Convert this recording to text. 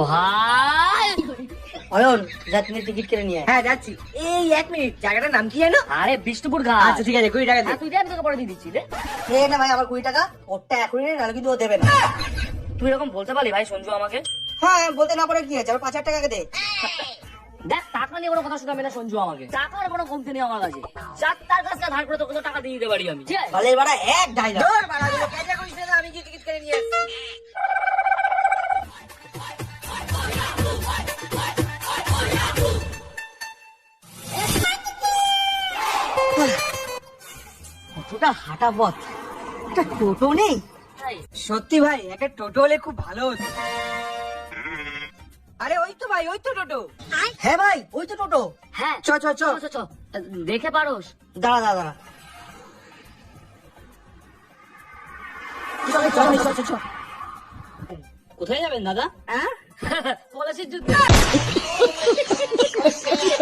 ভাই অয়ন যা তুমি টিকিট কেটে নিয়ে আয়। হ্যাঁ যাচ্ছি। এই 1 মিনিট, জায়গাটার নাম কি জানো? আরে বিষ্ণুপুর ঘাট। আচ্ছা ঠিক আছে, 20 টাকা দে। হ্যাঁ, তুই দেখ, আমি তোকে পরে দিয়ে দিচ্ছি রে। এই না ভাই আমার 20 টাকা, ওরটা এখনই নে, নাহলে কিন্তু ও দেবে না। তুই এরকম বলতে পারলি ভাই সঞ্জু আমাকে? হ্যাঁ বলতে না পারে কি আছে, আমার 5,000 টাকা দে। দেখ, টাকা নিয়ে কোনো কথা শোনাবে না সঞ্জু আমাকে। টাকার কোনো কমতি নেই আমার কাছে। যার কাছে ধার করে তোকে তো টাকা দিয়ে দিতে পারি আমি, ঠিক আছে? তাহলে এবার এক ডায়লগ। ধর বাড়া দিলে, কেজা করিস না, আমি কি টিকিট কেটে নিয়ে আসছি। কতটা হাঁটা পথ, একটা টোটো নেই। তাই? সত্যি ভাই, একটা টোটো হলে খুব ভালো হতো। আরে ওই তো ভাই, ওই তো টোটো। হ্যাঁ ভাই ওই তো টোটো। হ্যাঁ, চ চ চ। চ, চ, চ। দেখে পারোস? দাঁড়া দাঁড়া দাঁড়া। চল, চল, চল, চল, চল। কোথায় যাবেন দাদা? হ্যাঁ পলাশির যুদ্ধে।